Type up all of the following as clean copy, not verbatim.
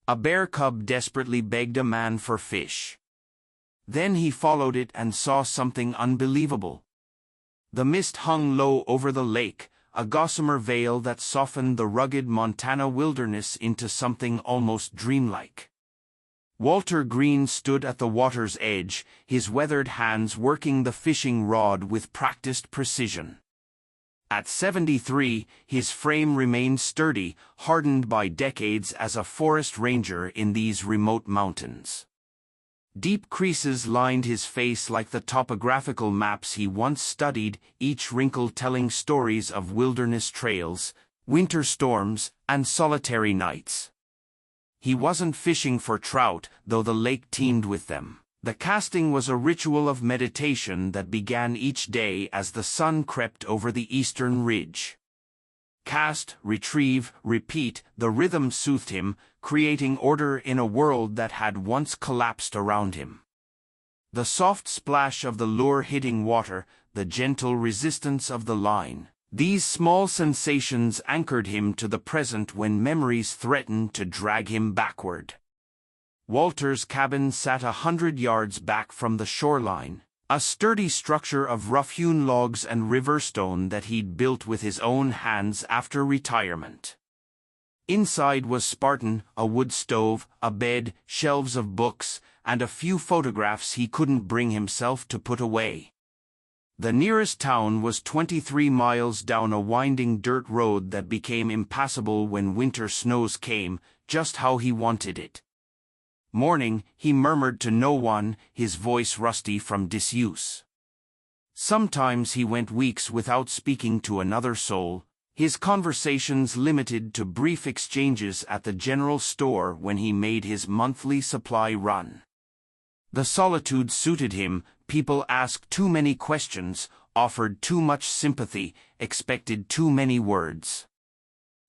A bear cub desperately begged a man for fish. Then he followed it and saw something unbelievable. The mist hung low over the lake, a gossamer veil that softened the rugged Montana wilderness into something almost dreamlike. Walter Green stood at the water's edge, his weathered hands working the fishing rod with practiced precision. At 73, his frame remained sturdy, hardened by decades as a forest ranger in these remote mountains. Deep creases lined his face like the topographical maps he once studied, each wrinkle telling stories of wilderness trails, winter storms, and solitary nights. He wasn't fishing for trout, though the lake teemed with them. The casting was a ritual of meditation that began each day as the sun crept over the eastern ridge. Cast, retrieve, repeat, the rhythm soothed him, creating order in a world that had once collapsed around him. The soft splash of the lure hitting water, the gentle resistance of the line. These small sensations anchored him to the present when memories threatened to drag him backward. Walter's cabin sat 100 yards back from the shoreline, a sturdy structure of rough-hewn logs and river stone that he'd built with his own hands after retirement. Inside was Spartan, a wood stove, a bed, shelves of books, and a few photographs he couldn't bring himself to put away. The nearest town was 23 miles down a winding dirt road that became impassable when winter snows came, just how he wanted it. Morning, he murmured to no one, his voice rusty from disuse. Sometimes he went weeks without speaking to another soul, his conversations limited to brief exchanges at the general store when he made his monthly supply run. The solitude suited him. People asked too many questions, offered too much sympathy, expected too many words.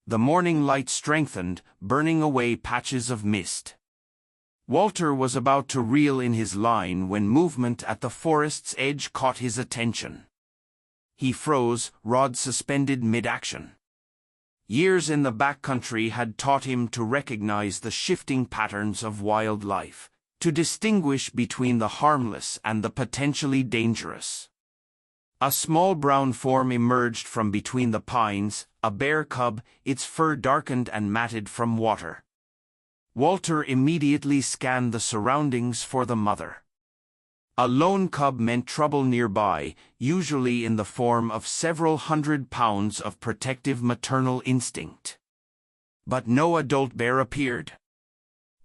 The morning light strengthened, burning away patches of mist. Walter was about to reel in his line when movement at the forest's edge caught his attention. He froze, rod suspended mid-action. Years in the backcountry had taught him to recognize the shifting patterns of wildlife, to distinguish between the harmless and the potentially dangerous. A small brown form emerged from between the pines, a bear cub, its fur darkened and matted from water. Walter immediately scanned the surroundings for the mother. A lone cub meant trouble nearby, usually in the form of several 100 pounds of protective maternal instinct. But no adult bear appeared.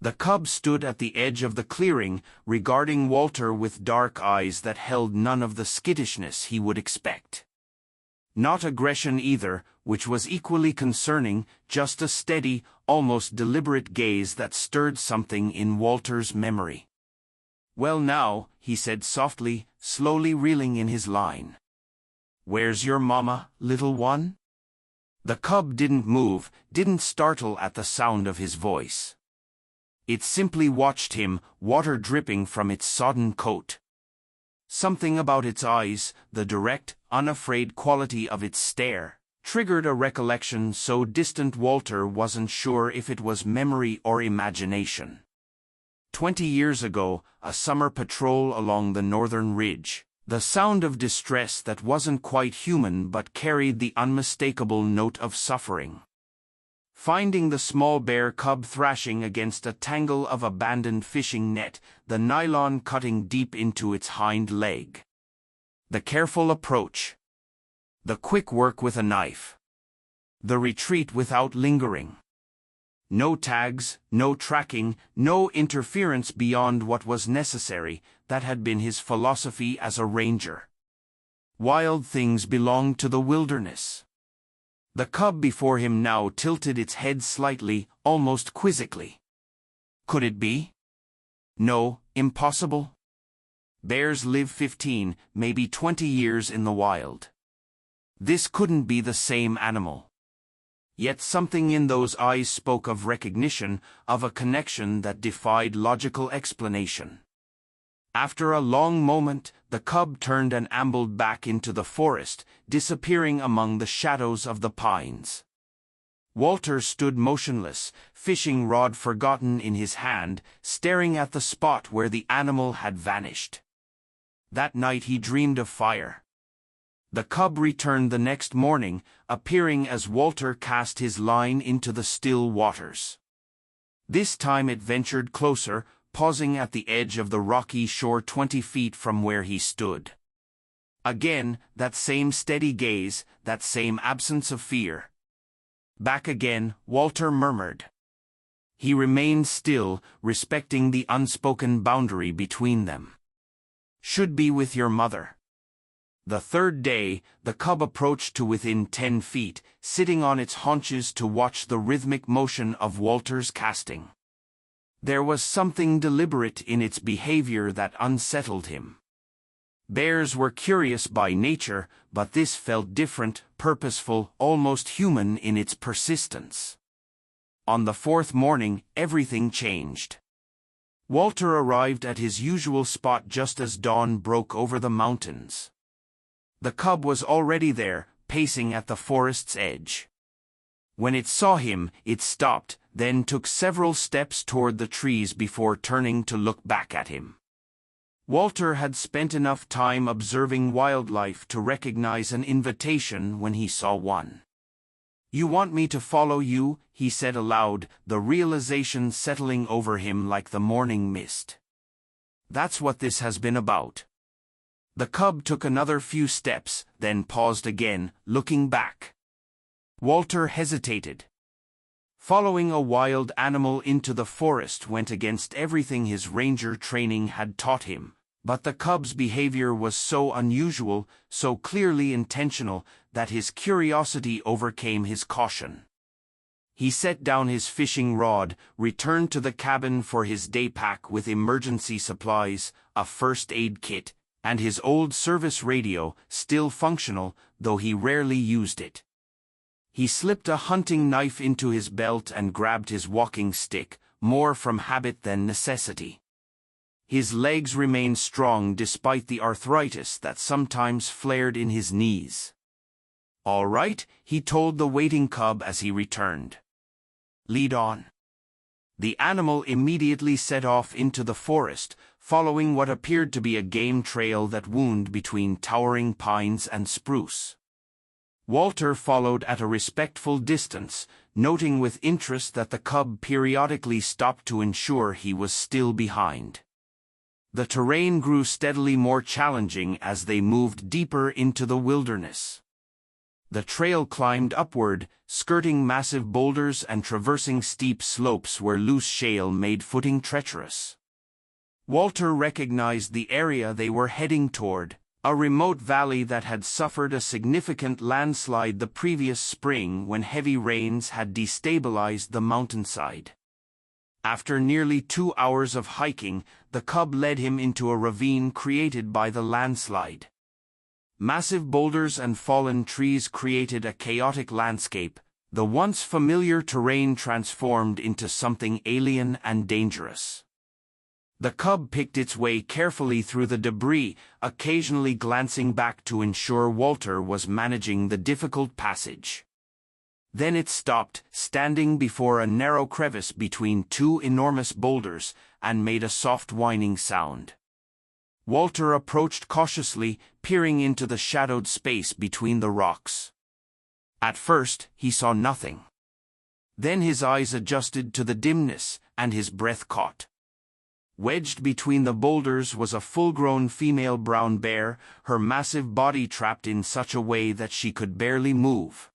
The cub stood at the edge of the clearing, regarding Walter with dark eyes that held none of the skittishness he would expect. Not aggression either, which was equally concerning, just a steady, almost deliberate gaze that stirred something in Walter's memory. "Well now," he said softly, slowly reeling in his line. "Where's your mama, little one?" The cub didn't move, didn't startle at the sound of his voice. It simply watched him, water dripping from its sodden coat. Something about its eyes, the direct, unafraid quality of its stare, triggered a recollection so distant Walter wasn't sure if it was memory or imagination. 20 years ago, a summer patrol along the northern ridge, the sound of distress that wasn't quite human but carried the unmistakable note of suffering. Finding the small bear cub thrashing against a tangle of abandoned fishing net, the nylon cutting deep into its hind leg. The careful approach. The quick work with a knife. The retreat without lingering. No tags, no tracking, no interference beyond what was necessary. That had been his philosophy as a ranger. Wild things belonged to the wilderness. The cub before him now tilted its head slightly, almost quizzically. Could it be? No, impossible. Bears live 15, maybe 20 years in the wild. This couldn't be the same animal. Yet something in those eyes spoke of recognition, of a connection that defied logical explanation. After a long moment, the cub turned and ambled back into the forest, disappearing among the shadows of the pines. Walter stood motionless, fishing rod forgotten in his hand, staring at the spot where the animal had vanished. That night he dreamed of fire. The cub returned the next morning, appearing as Walter cast his line into the still waters. This time it ventured closer, pausing at the edge of the rocky shore 20 feet from where he stood. Again, that same steady gaze, that same absence of fear. Back again, Walter murmured. He remained still, respecting the unspoken boundary between them. Should be with your mother. The third day, the cub approached to within 10 feet, sitting on its haunches to watch the rhythmic motion of Walter's casting. There was something deliberate in its behavior that unsettled him. Bears were curious by nature, but this felt different, purposeful, almost human in its persistence. On the fourth morning, everything changed. Walter arrived at his usual spot just as dawn broke over the mountains. The cub was already there, pacing at the forest's edge. When it saw him, it stopped, then took several steps toward the trees before turning to look back at him. Walter had spent enough time observing wildlife to recognize an invitation when he saw one. "You want me to follow you?" he said aloud, the realization settling over him like the morning mist. "That's what this has been about." The cub took another few steps, then paused again, looking back. Walter hesitated. Following a wild animal into the forest went against everything his ranger training had taught him, but the cub's behavior was so unusual, so clearly intentional, that his curiosity overcame his caution. He set down his fishing rod, returned to the cabin for his day pack with emergency supplies, a first aid kit, and his old service radio, still functional, though he rarely used it. He slipped a hunting knife into his belt and grabbed his walking stick, more from habit than necessity. His legs remained strong despite the arthritis that sometimes flared in his knees. "All right," he told the waiting cub as he returned. "Lead on." The animal immediately set off into the forest, following what appeared to be a game trail that wound between towering pines and spruce. Walter followed at a respectful distance, noting with interest that the cub periodically stopped to ensure he was still behind. The terrain grew steadily more challenging as they moved deeper into the wilderness. The trail climbed upward, skirting massive boulders and traversing steep slopes where loose shale made footing treacherous. Walter recognized the area they were heading toward, a remote valley that had suffered a significant landslide the previous spring when heavy rains had destabilized the mountainside. After nearly 2 hours of hiking, the cub led him into a ravine created by the landslide. Massive boulders and fallen trees created a chaotic landscape, the once familiar terrain transformed into something alien and dangerous. The cub picked its way carefully through the debris, occasionally glancing back to ensure Walter was managing the difficult passage. Then it stopped, standing before a narrow crevice between two enormous boulders, and made a soft whining sound. Walter approached cautiously, peering into the shadowed space between the rocks. At first, he saw nothing. Then his eyes adjusted to the dimness, and his breath caught. Wedged between the boulders was a full-grown female brown bear, her massive body trapped in such a way that she could barely move.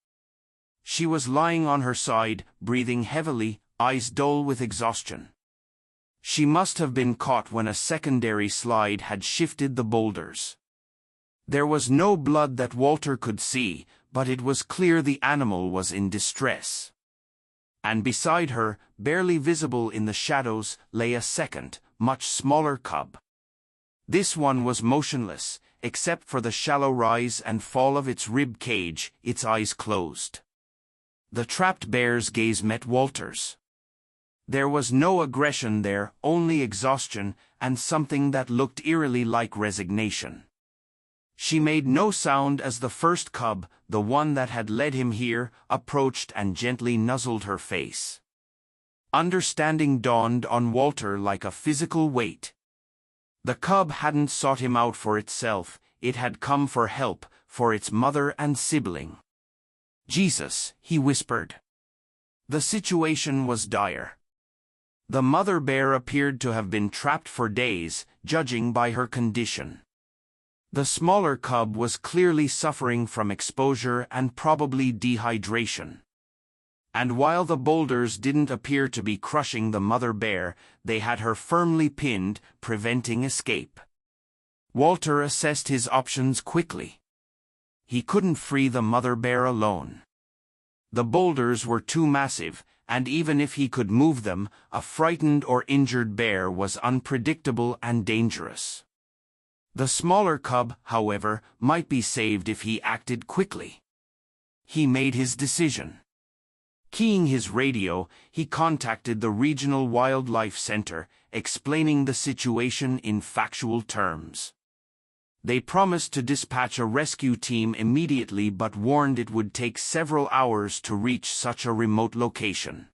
She was lying on her side, breathing heavily, eyes dull with exhaustion. She must have been caught when a secondary slide had shifted the boulders. There was no blood that Walter could see, but it was clear the animal was in distress. And beside her, barely visible in the shadows, lay a second, much smaller cub. This one was motionless, except for the shallow rise and fall of its rib cage, its eyes closed. The trapped bear's gaze met Walter's. There was no aggression there, only exhaustion, and something that looked eerily like resignation. She made no sound as the first cub, the one that had led him here, approached and gently nuzzled her face. Understanding dawned on Walter like a physical weight. The cub hadn't sought him out for itself, it had come for help, for its mother and sibling. "Jesus," he whispered. The situation was dire. The mother bear appeared to have been trapped for days, judging by her condition. The smaller cub was clearly suffering from exposure and probably dehydration. And while the boulders didn't appear to be crushing the mother bear, they had her firmly pinned, preventing escape. Walter assessed his options quickly. He couldn't free the mother bear alone. The boulders were too massive, and even if he could move them, a frightened or injured bear was unpredictable and dangerous. The smaller cub, however, might be saved if he acted quickly. He made his decision. Keying his radio, he contacted the regional wildlife center, explaining the situation in factual terms. They promised to dispatch a rescue team immediately but warned it would take several hours to reach such a remote location.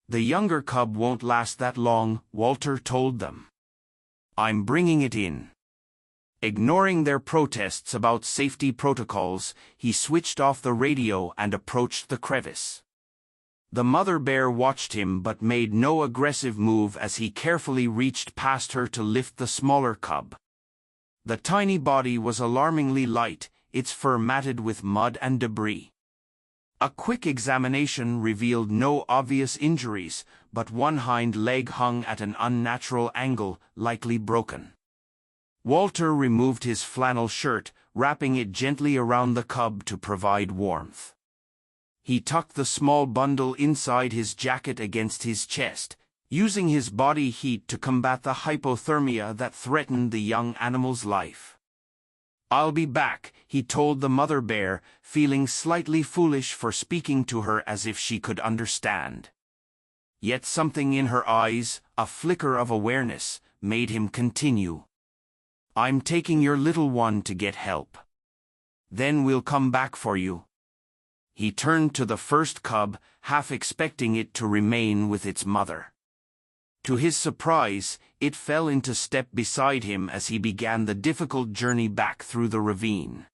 "The younger cub won't last that long," Walter told them. "I'm bringing it in." Ignoring their protests about safety protocols, he switched off the radio and approached the crevice. The mother bear watched him but made no aggressive move as he carefully reached past her to lift the smaller cub. The tiny body was alarmingly light, its fur matted with mud and debris. A quick examination revealed no obvious injuries, but one hind leg hung at an unnatural angle, likely broken. Walter removed his flannel shirt, wrapping it gently around the cub to provide warmth. He tucked the small bundle inside his jacket against his chest, using his body heat to combat the hypothermia that threatened the young animal's life. "I'll be back," he told the mother bear, feeling slightly foolish for speaking to her as if she could understand. Yet something in her eyes, a flicker of awareness, made him continue. "I'm taking your little one to get help. Then we'll come back for you." He turned to the first cub, half expecting it to remain with its mother. To his surprise, it fell into step beside him as he began the difficult journey back through the ravine.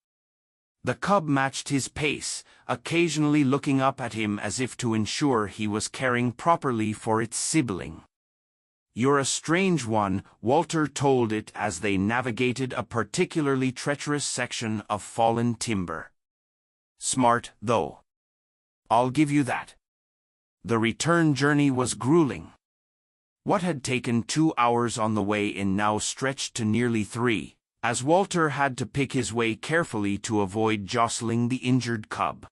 The cub matched his pace, occasionally looking up at him as if to ensure he was caring properly for its sibling. "You're a strange one," Walter told it as they navigated a particularly treacherous section of fallen timber. "Smart, though. I'll give you that." The return journey was grueling. What had taken 2 hours on the way in now stretched to nearly 3, as Walter had to pick his way carefully to avoid jostling the injured cub.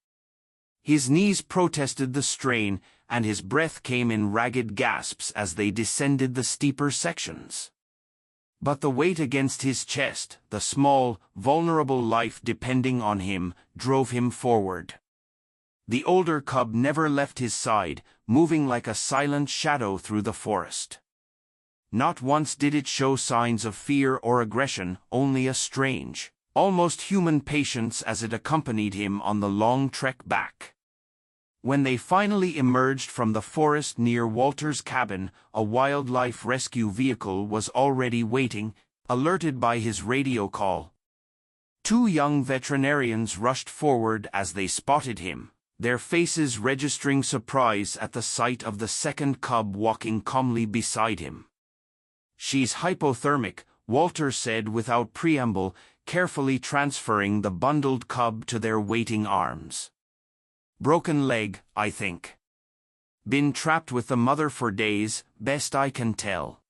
His knees protested the strain, and his breath came in ragged gasps as they descended the steeper sections. But the weight against his chest, the small, vulnerable life depending on him, drove him forward. The older cub never left his side, moving like a silent shadow through the forest. Not once did it show signs of fear or aggression, only a strange, almost human patience as it accompanied him on the long trek back. When they finally emerged from the forest near Walter's cabin, a wildlife rescue vehicle was already waiting, alerted by his radio call. 2 young veterinarians rushed forward as they spotted him, their faces registering surprise at the sight of the second cub walking calmly beside him. "She's hypothermic," Walter said without preamble, carefully transferring the bundled cub to their waiting arms. "Broken leg, I think. Been trapped with the mother for days, best I can tell."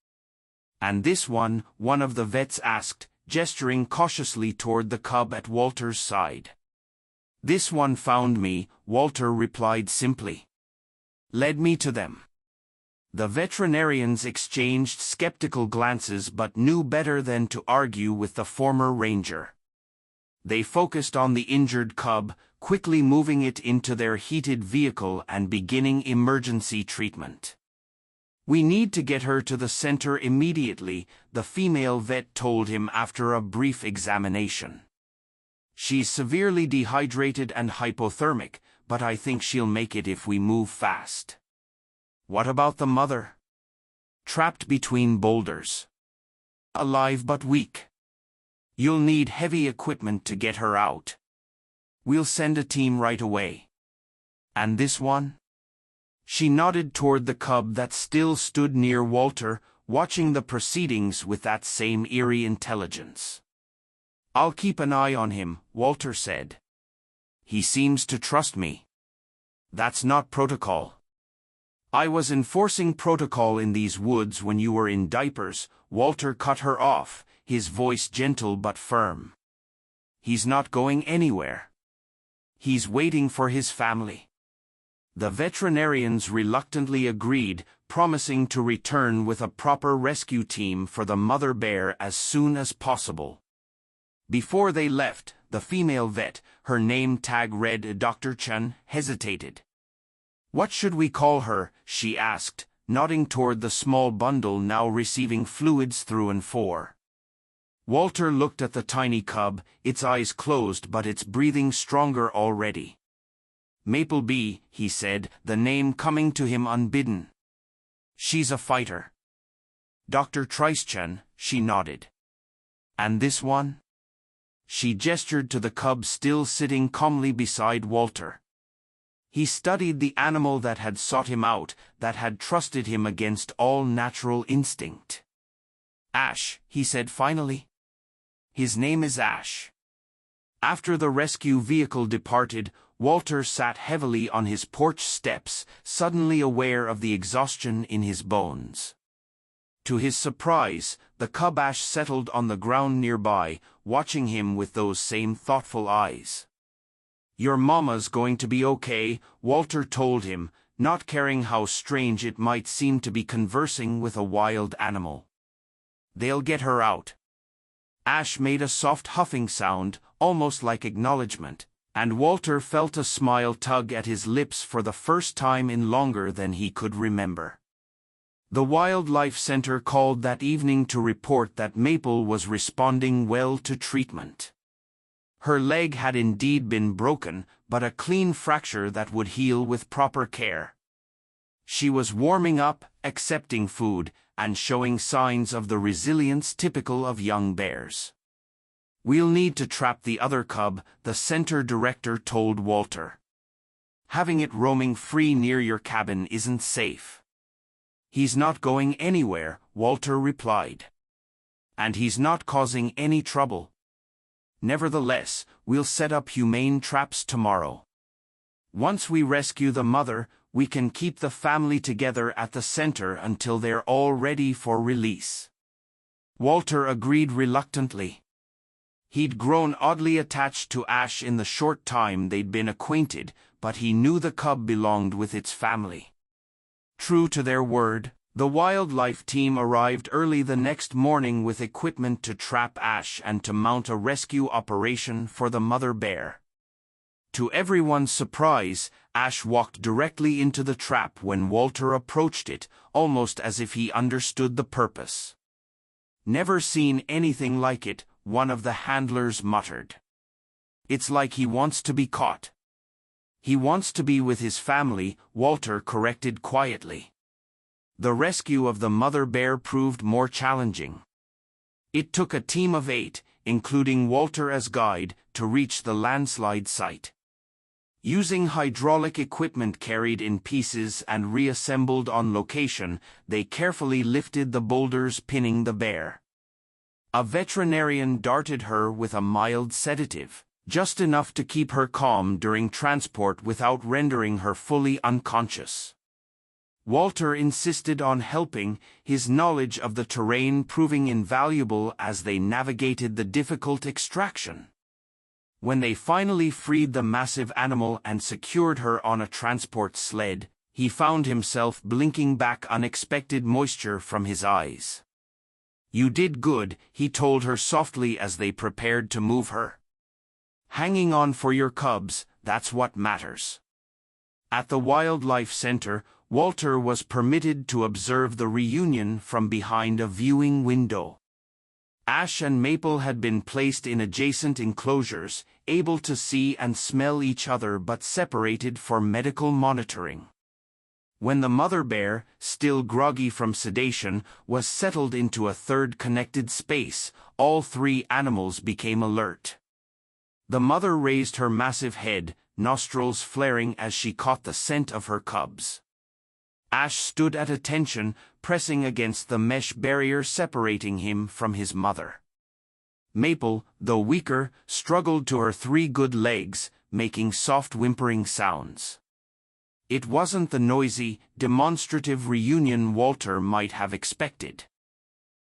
"And this one?" one of the vets asked, gesturing cautiously toward the cub at Walter's side. "This one found me," Walter replied simply. "Led me to them." The veterinarians exchanged skeptical glances but knew better than to argue with the former ranger. They focused on the injured cub, quickly moving it into their heated vehicle and beginning emergency treatment. "We need to get her to the center immediately," the female vet told him after a brief examination. She's severely dehydrated and hypothermic, but I think she'll make it if we move fast. What about the mother? Trapped between boulders. Alive but weak. You'll need heavy equipment to get her out. We'll send a team right away. And this one? She nodded toward the cub that still stood near Walter, watching the proceedings with that same eerie intelligence. I'll keep an eye on him, Walter said. He seems to trust me. That's not protocol. I was enforcing protocol in these woods when you were in diapers. Walter cut her off, his voice gentle but firm. He's not going anywhere. He's waiting for his family. The veterinarians reluctantly agreed, promising to return with a proper rescue team for the mother bear as soon as possible. Before they left, the female vet, her name tag read Dr. Chen, hesitated. What should we call her? She asked, nodding toward the small bundle now receiving fluids through and for. Walter looked at the tiny cub, its eyes closed but its breathing stronger already. Maple Bee, he said, the name coming to him unbidden. She's a fighter. Dr. Trischan, she nodded. And this one? She gestured to the cub still sitting calmly beside Walter. He studied the animal that had sought him out, that had trusted him against all natural instinct. Ash, he said finally. His name is Ash. After the rescue vehicle departed, Walter sat heavily on his porch steps, suddenly aware of the exhaustion in his bones. To his surprise, the cub Ash settled on the ground nearby, watching him with those same thoughtful eyes. Your mama's going to be okay, Walter told him, not caring how strange it might seem to be conversing with a wild animal. They'll get her out. Ash made a soft huffing sound, almost like acknowledgement, and Walter felt a smile tug at his lips for the first time in longer than he could remember. The Wildlife Center called that evening to report that Maple was responding well to treatment. Her leg had indeed been broken, but a clean fracture that would heal with proper care. She was warming up, accepting food, and showing signs of the resilience typical of young bears. We'll need to trap the other cub, the center director told Walter. Having it roaming free near your cabin isn't safe. He's not going anywhere, Walter replied. And he's not causing any trouble. Nevertheless, we'll set up humane traps tomorrow. Once we rescue the mother, we can keep the family together at the center until they're all ready for release. Walter agreed reluctantly. He'd grown oddly attached to Ash in the short time they'd been acquainted, but he knew the cub belonged with its family. True to their word, the wildlife team arrived early the next morning with equipment to trap Ash and to mount a rescue operation for the mother bear. To everyone's surprise, Ash walked directly into the trap when Walter approached it, almost as if he understood the purpose. Never seen anything like it, one of the handlers muttered. It's like he wants to be caught. He wants to be with his family, Walter corrected quietly. The rescue of the mother bear proved more challenging. It took a team of 8, including Walter as guide, to reach the landslide site. Using hydraulic equipment carried in pieces and reassembled on location, they carefully lifted the boulders pinning the bear. A veterinarian darted her with a mild sedative, just enough to keep her calm during transport without rendering her fully unconscious. Walter insisted on helping, his knowledge of the terrain proving invaluable as they navigated the difficult extraction. When they finally freed the massive animal and secured her on a transport sled, he found himself blinking back unexpected moisture from his eyes. You did good, he told her softly as they prepared to move her. Hanging on for your cubs, that's what matters. At the Wildlife Center, Walter was permitted to observe the reunion from behind a viewing window. Ash and Maple had been placed in adjacent enclosures, able to see and smell each other but separated for medical monitoring. When the mother bear, still groggy from sedation, was settled into a third connected space, all three animals became alert. The mother raised her massive head, nostrils flaring as she caught the scent of her cubs. Ash stood at attention, pressing against the mesh barrier separating him from his mother. Maple, though weaker, struggled to her three good legs, making soft whimpering sounds. It wasn't the noisy, demonstrative reunion Walter might have expected.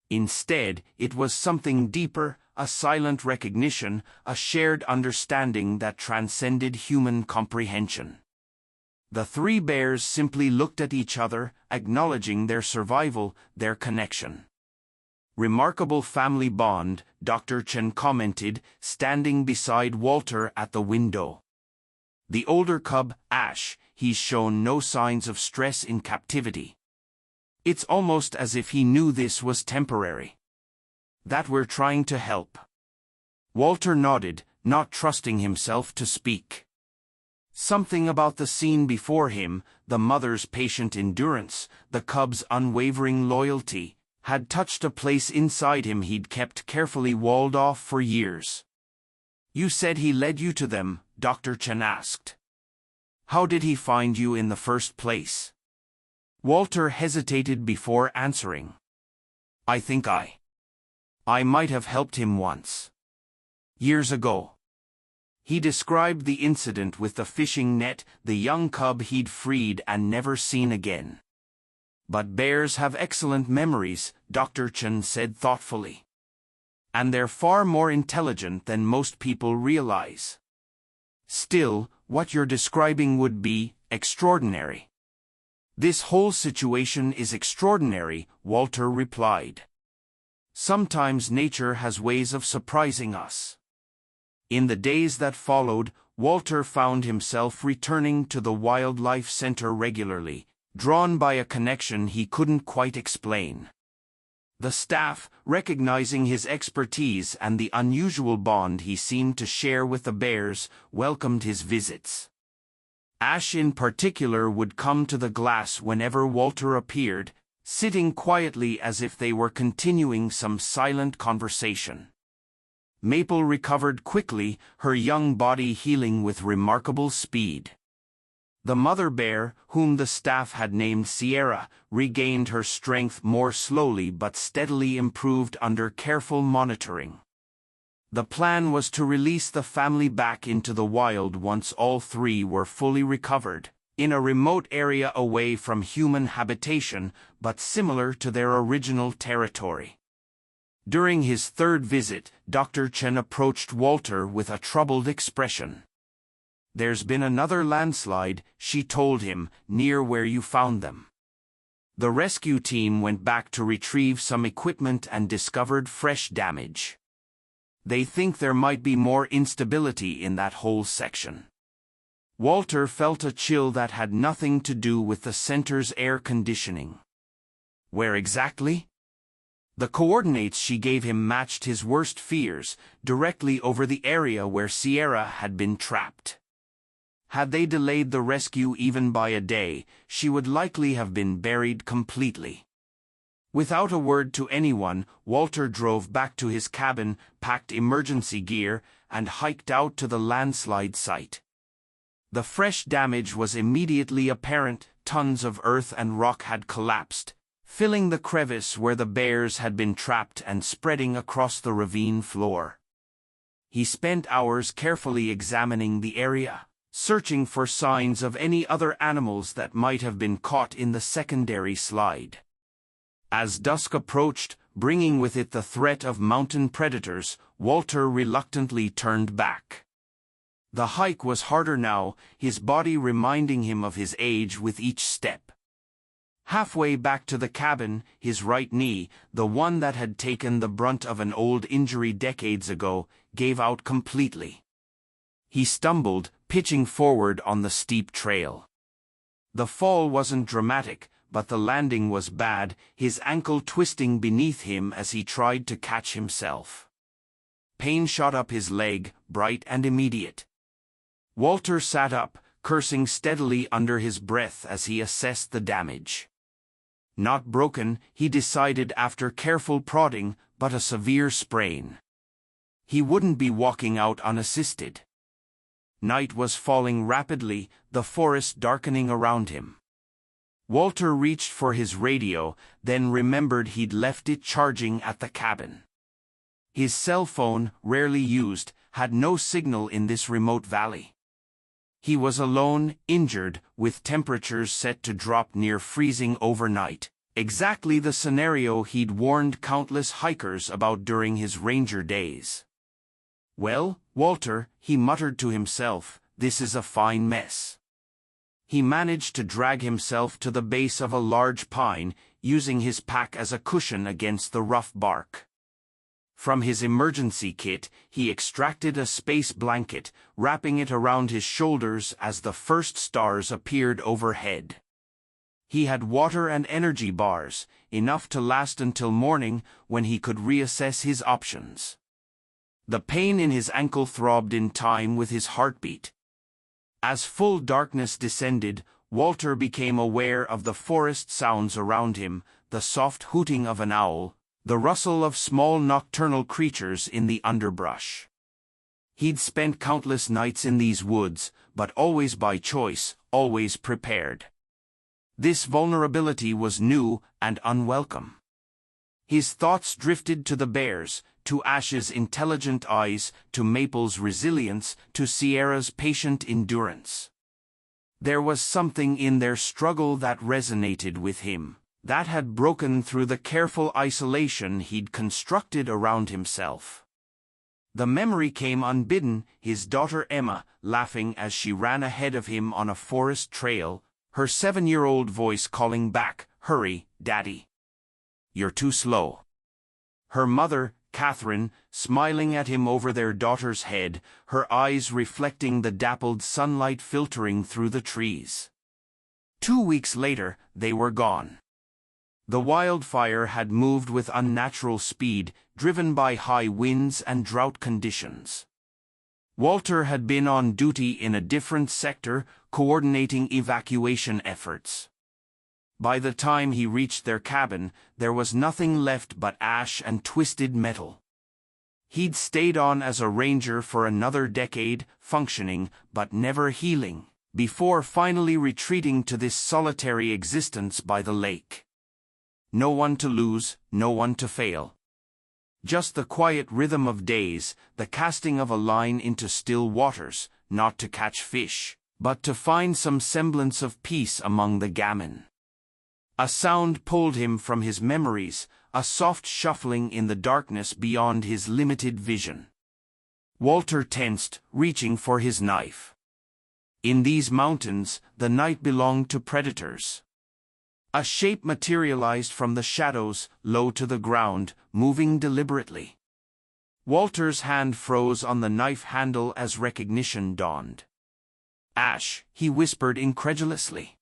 Instead, it was something deeper, a silent recognition, a shared understanding that transcended human comprehension. The three bears simply looked at each other, acknowledging their survival, their connection. "Remarkable family bond," Dr. Chen commented, standing beside Walter at the window. The older cub, Ash, he's shown no signs of stress in captivity. It's almost as if he knew this was temporary. "That we're trying to help." Walter nodded, not trusting himself to speak. Something about the scene before him, the mother's patient endurance, the cub's unwavering loyalty, had touched a place inside him he'd kept carefully walled off for years. "You said he led you to them?" Dr. Chen asked. "How did he find you in the first place?" Walter hesitated before answering. "I think I might have helped him once. Years ago." He described the incident with the fishing net, the young cub he'd freed and never seen again. "But bears have excellent memories," Dr. Chen said thoughtfully. "And they're far more intelligent than most people realize. Still, what you're describing would be extraordinary." "This whole situation is extraordinary," Walter replied. "Sometimes nature has ways of surprising us." In the days that followed, Walter found himself returning to the wildlife center regularly, drawn by a connection he couldn't quite explain. The staff, recognizing his expertise and the unusual bond he seemed to share with the bears, welcomed his visits. Ash in particular would come to the glass whenever Walter appeared, sitting quietly as if they were continuing some silent conversation. Maple recovered quickly, her young body healing with remarkable speed. The mother bear, whom the staff had named Sierra, regained her strength more slowly but steadily improved under careful monitoring. The plan was to release the family back into the wild once all three were fully recovered, in a remote area away from human habitation, but similar to their original territory. During his third visit, Dr. Chen approached Walter with a troubled expression. "There's been another landslide," she told him, "near where you found them. The rescue team went back to retrieve some equipment and discovered fresh damage. They think there might be more instability in that whole section." Walter felt a chill that had nothing to do with the center's air conditioning. "Where exactly?" The coordinates she gave him matched his worst fears, directly over the area where Sierra had been trapped. Had they delayed the rescue even by a day, she would likely have been buried completely. Without a word to anyone, Walter drove back to his cabin, packed emergency gear, and hiked out to the landslide site. The fresh damage was immediately apparent. Tons of earth and rock had collapsed, filling the crevice where the bears had been trapped and spreading across the ravine floor. He spent hours carefully examining the area, searching for signs of any other animals that might have been caught in the secondary slide. As dusk approached, bringing with it the threat of mountain predators, Walter reluctantly turned back. The hike was harder now, his body reminding him of his age with each step. Halfway back to the cabin, his right knee, the one that had taken the brunt of an old injury decades ago, gave out completely. He stumbled, pitching forward on the steep trail. The fall wasn't dramatic, but the landing was bad, his ankle twisting beneath him as he tried to catch himself. Pain shot up his leg, bright and immediate. Walter sat up, cursing steadily under his breath as he assessed the damage. Not broken, he decided after careful prodding, but a severe sprain. He wouldn't be walking out unassisted. Night was falling rapidly, the forest darkening around him. Walter reached for his radio, then remembered he'd left it charging at the cabin. His cell phone, rarely used, had no signal in this remote valley. He was alone, injured, with temperatures set to drop near freezing overnight, exactly the scenario he'd warned countless hikers about during his ranger days. "Well, Walter," he muttered to himself, "this is a fine mess." He managed to drag himself to the base of a large pine, using his pack as a cushion against the rough bark. From his emergency kit, he extracted a space blanket, wrapping it around his shoulders as the first stars appeared overhead. He had water and energy bars, enough to last until morning, when he could reassess his options. The pain in his ankle throbbed in time with his heartbeat. As full darkness descended, Walter became aware of the forest sounds around him, the soft hooting of an owl, the rustle of small nocturnal creatures in the underbrush. He'd spent countless nights in these woods, but always by choice, always prepared. This vulnerability was new and unwelcome. His thoughts drifted to the bears, to Ash's intelligent eyes, to Maple's resilience, to Sierra's patient endurance. There was something in their struggle that resonated with him, that had broken through the careful isolation he'd constructed around himself. The memory came unbidden, his daughter Emma, laughing as she ran ahead of him on a forest trail, her 7-year-old voice calling back, "Hurry, Daddy. You're too slow." Her mother, Catherine, smiling at him over their daughter's head, her eyes reflecting the dappled sunlight filtering through the trees. 2 weeks later, they were gone. The wildfire had moved with unnatural speed, driven by high winds and drought conditions. Walter had been on duty in a different sector, coordinating evacuation efforts. By the time he reached their cabin, there was nothing left but ash and twisted metal. He'd stayed on as a ranger for another decade, functioning, but never healing, before finally retreating to this solitary existence by the lake. No one to lose, no one to fail. Just the quiet rhythm of days, the casting of a line into still waters, not to catch fish, but to find some semblance of peace among the gammon. A sound pulled him from his memories, a soft shuffling in the darkness beyond his limited vision. Walter tensed, reaching for his knife. In these mountains, the night belonged to predators. A shape materialized from the shadows, low to the ground, moving deliberately. Walter's hand froze on the knife handle as recognition dawned. "Ash," he whispered incredulously.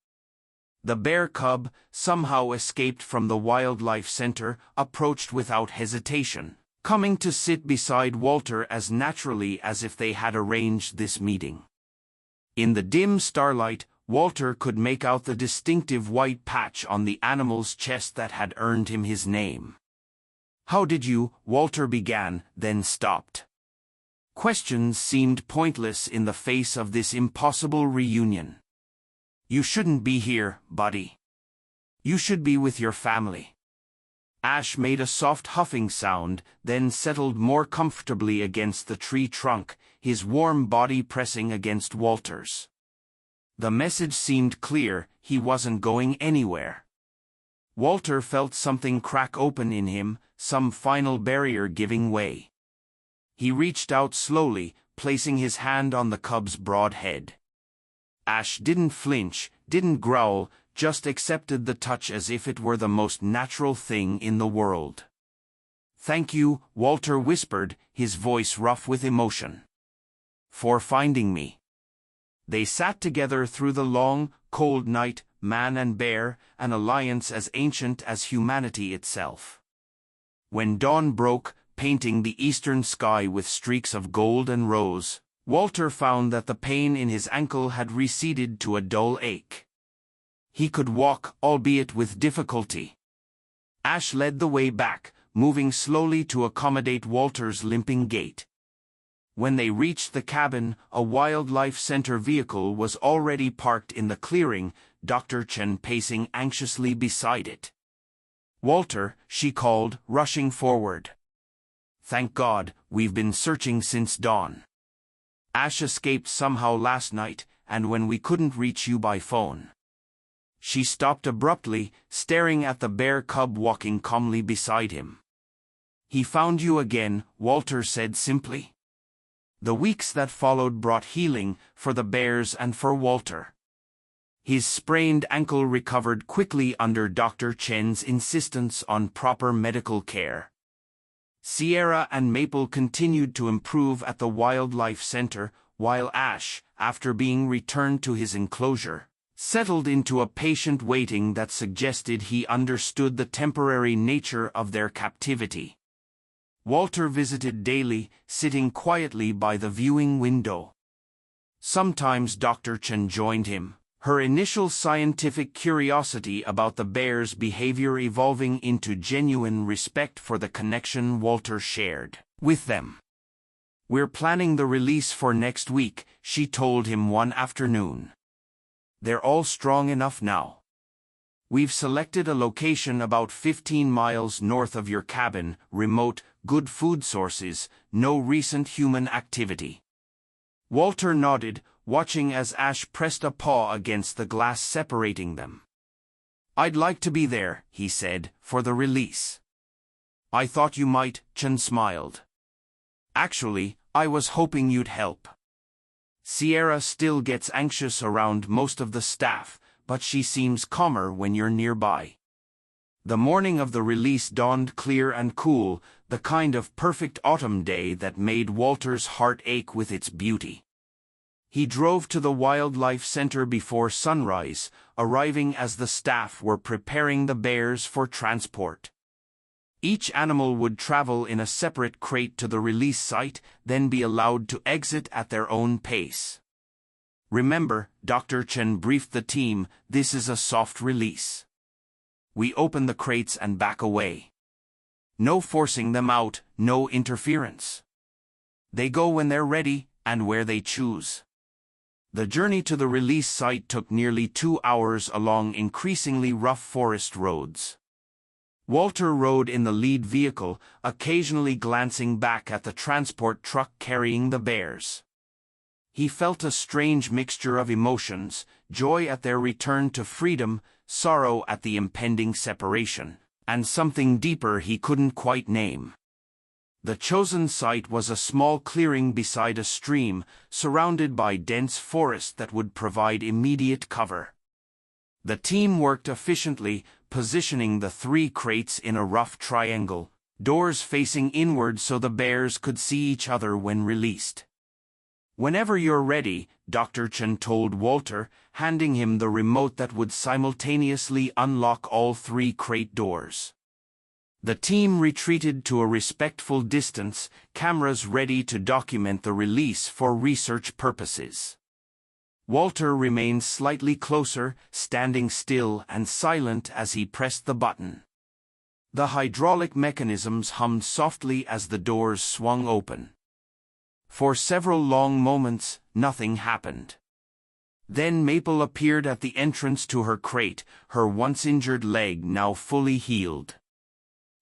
The bear cub, somehow escaped from the wildlife center, approached without hesitation, coming to sit beside Walter as naturally as if they had arranged this meeting. In the dim starlight, Walter could make out the distinctive white patch on the animal's chest that had earned him his name. "How did you?" Walter began, then stopped. Questions seemed pointless in the face of this impossible reunion. "You shouldn't be here, buddy. You should be with your family." Ash made a soft huffing sound, then settled more comfortably against the tree trunk, his warm body pressing against Walter's. The message seemed clear, he wasn't going anywhere. Walter felt something crack open in him, some final barrier giving way. He reached out slowly, placing his hand on the cub's broad head. Ash didn't flinch, didn't growl, just accepted the touch as if it were the most natural thing in the world. "Thank you," Walter whispered, his voice rough with emotion. "For finding me." They sat together through the long, cold night, man and bear, an alliance as ancient as humanity itself. When dawn broke, painting the eastern sky with streaks of gold and rose, Walter found that the pain in his ankle had receded to a dull ache. He could walk, albeit with difficulty. Ash led the way back, moving slowly to accommodate Walter's limping gait. When they reached the cabin, a wildlife center vehicle was already parked in the clearing, Dr. Chen pacing anxiously beside it. "Walter," she called, rushing forward. "Thank God, we've been searching since dawn. Ash escaped somehow last night, and when we couldn't reach you by phone." She stopped abruptly, staring at the bear cub walking calmly beside him. "He found you again," Walter said simply. The weeks that followed brought healing, for the bears and for Walter. His sprained ankle recovered quickly under Dr. Chen's insistence on proper medical care. Sierra and Maple continued to improve at the Wildlife Center, while Ash, after being returned to his enclosure, settled into a patient waiting that suggested he understood the temporary nature of their captivity. Walter visited daily, sitting quietly by the viewing window. Sometimes Dr. Chen joined him, her initial scientific curiosity about the bear's behavior evolving into genuine respect for the connection Walter shared with them. "We're planning the release for next week," she told him one afternoon. "They're all strong enough now. We've selected a location about 15 miles north of your cabin, remote, good food sources, no recent human activity." Walter nodded, watching as Ash pressed a paw against the glass separating them. "I'd like to be there," he said, "for the release." "I thought you might," Chen smiled. "Actually, I was hoping you'd help. Sierra still gets anxious around most of the staff, but she seems calmer when you're nearby." The morning of the release dawned clear and cool, the kind of perfect autumn day that made Walter's heart ache with its beauty. He drove to the Wildlife Center before sunrise, arriving as the staff were preparing the bears for transport. Each animal would travel in a separate crate to the release site, then be allowed to exit at their own pace. "Remember," Dr. Chen briefed the team, "this is a soft release. We open the crates and back away. No forcing them out, no interference. They go when they're ready, and where they choose." The journey to the release site took nearly 2 hours along increasingly rough forest roads. Walter rode in the lead vehicle, occasionally glancing back at the transport truck carrying the bears. He felt a strange mixture of emotions, joy at their return to freedom, sorrow at the impending separation, and something deeper he couldn't quite name. The chosen site was a small clearing beside a stream, surrounded by dense forest that would provide immediate cover. The team worked efficiently, positioning the 3 crates in a rough triangle, doors facing inward so the bears could see each other when released. "Whenever you're ready," Dr. Chen told Walter, handing him the remote that would simultaneously unlock all 3 crate doors. The team retreated to a respectful distance, cameras ready to document the release for research purposes. Walter remained slightly closer, standing still and silent as he pressed the button. The hydraulic mechanisms hummed softly as the doors swung open. For several long moments, nothing happened. Then Maple appeared at the entrance to her crate, her once injured leg now fully healed.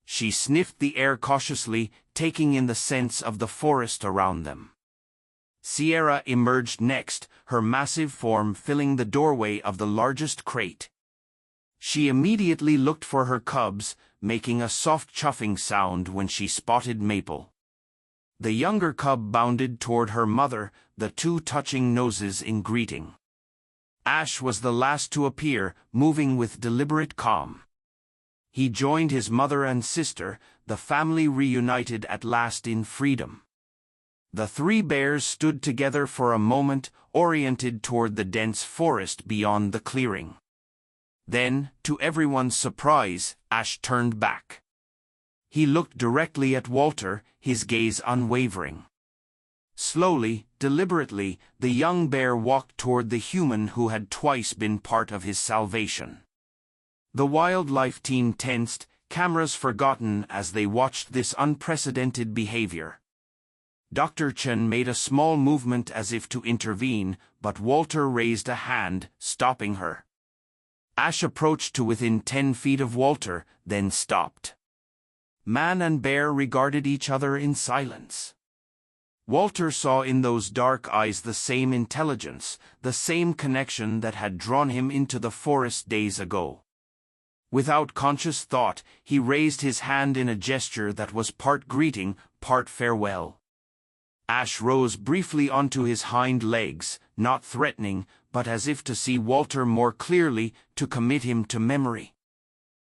She sniffed the air cautiously, taking in the sense of the forest around them. Sierra emerged next, her massive form filling the doorway of the largest crate. She immediately looked for her cubs, making a soft chuffing sound when she spotted Maple. The younger cub bounded toward her mother, the 2 touching noses in greeting. Ash was the last to appear, moving with deliberate calm. He joined his mother and sister, the family reunited at last in freedom. The 3 bears stood together for a moment, oriented toward the dense forest beyond the clearing. Then, to everyone's surprise, Ash turned back. He looked directly at Walter, his gaze unwavering. Slowly, deliberately, the young bear walked toward the human who had twice been part of his salvation. The wildlife team tensed, cameras forgotten as they watched this unprecedented behavior. Dr. Chen made a small movement as if to intervene, but Walter raised a hand, stopping her. Ash approached to within 10 feet of Walter, then stopped. Man and bear regarded each other in silence. Walter saw in those dark eyes the same intelligence, the same connection that had drawn him into the forest days ago. Without conscious thought, he raised his hand in a gesture that was part greeting, part farewell. Ash rose briefly onto his hind legs, not threatening, but as if to see Walter more clearly, to commit him to memory.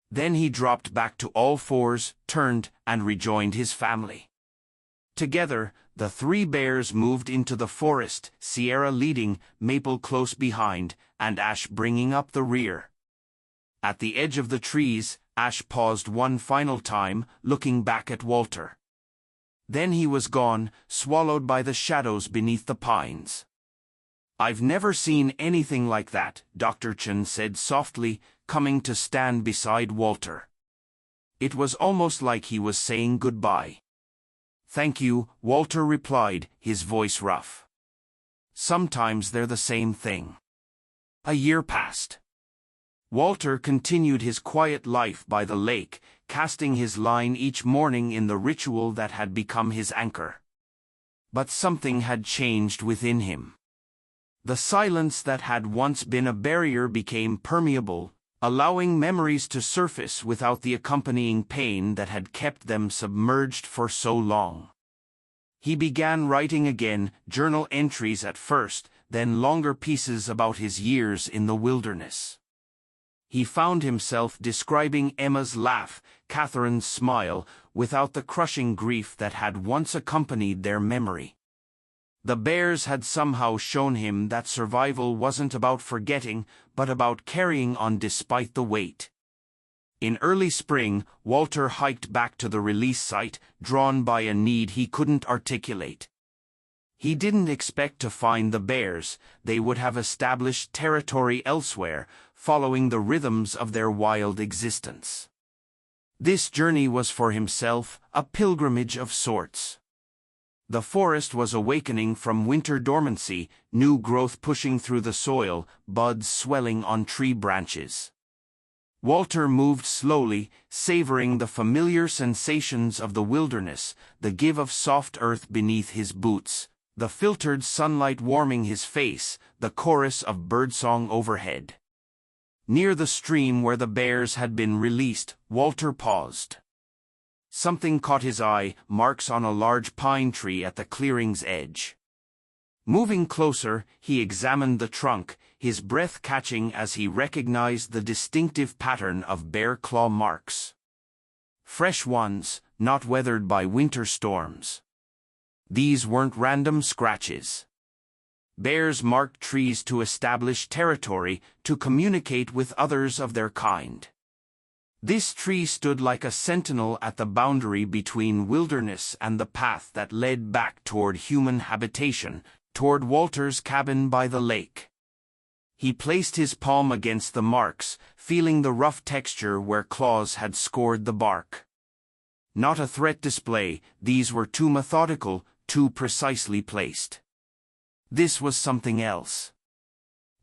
Then he dropped back to all fours, turned, and rejoined his family. Together, the three bears moved into the forest, Sierra leading, Maple close behind, and Ash bringing up the rear. At the edge of the trees, Ash paused one final time, looking back at Walter. Then he was gone, swallowed by the shadows beneath the pines. "I've never seen anything like that," Dr. Chen said softly, coming to stand beside Walter. It was almost like he was saying goodbye. "Thank you," Walter replied, his voice rough. "Sometimes they're the same thing." A year passed. Walter continued his quiet life by the lake, casting his line each morning in the ritual that had become his anchor. But something had changed within him. The silence that had once been a barrier became permeable, allowing memories to surface without the accompanying pain that had kept them submerged for so long. He began writing again, journal entries at first, then longer pieces about his years in the wilderness. He found himself describing Emma's laugh, Catherine's smile, without the crushing grief that had once accompanied their memory. The bears had somehow shown him that survival wasn't about forgetting, but about carrying on despite the weight. In early spring, Walter hiked back to the release site, drawn by a need he couldn't articulate. He didn't expect to find the bears; they would have established territory elsewhere, following the rhythms of their wild existence. This journey was for himself, a pilgrimage of sorts. The forest was awakening from winter dormancy, new growth pushing through the soil, buds swelling on tree branches. Walter moved slowly, savoring the familiar sensations of the wilderness, the give of soft earth beneath his boots, the filtered sunlight warming his face, the chorus of birdsong overhead. Near the stream where the bears had been released, Walter paused. Something caught his eye, marks on a large pine tree at the clearing's edge. Moving closer, he examined the trunk, his breath catching as he recognized the distinctive pattern of bear claw marks. Fresh ones, not weathered by winter storms. These weren't random scratches. Bears marked trees to establish territory, to communicate with others of their kind. This tree stood like a sentinel at the boundary between wilderness and the path that led back toward human habitation, toward Walter's cabin by the lake. He placed his palm against the marks, feeling the rough texture where claws had scored the bark. Not a threat display, these were too methodical, too precisely placed. This was something else.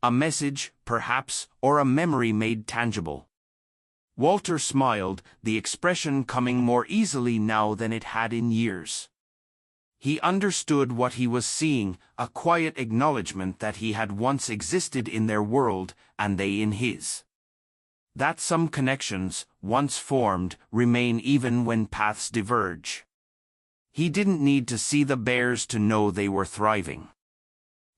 A message, perhaps, or a memory made tangible. Walter smiled, the expression coming more easily now than it had in years. He understood what he was seeing, a quiet acknowledgement that he had once existed in their world, and they in his. That some connections, once formed, remain even when paths diverge. He didn't need to see the bears to know they were thriving.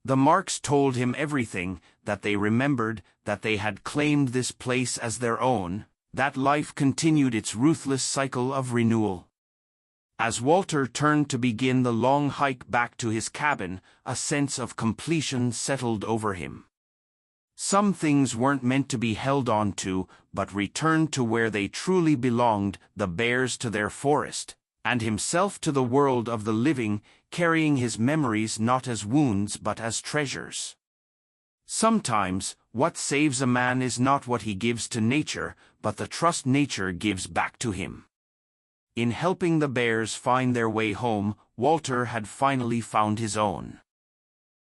The marks told him everything, that they remembered, that they had claimed this place as their own, that life continued its ruthless cycle of renewal. As Walter turned to begin the long hike back to his cabin, a sense of completion settled over him. Some things weren't meant to be held on to, but returned to where they truly belonged, the bears to their forest, and himself to the world of the living, carrying his memories not as wounds but as treasures. Sometimes, what saves a man is not what he gives to nature, but the trust nature gives back to him. In helping the bears find their way home, Walter had finally found his own.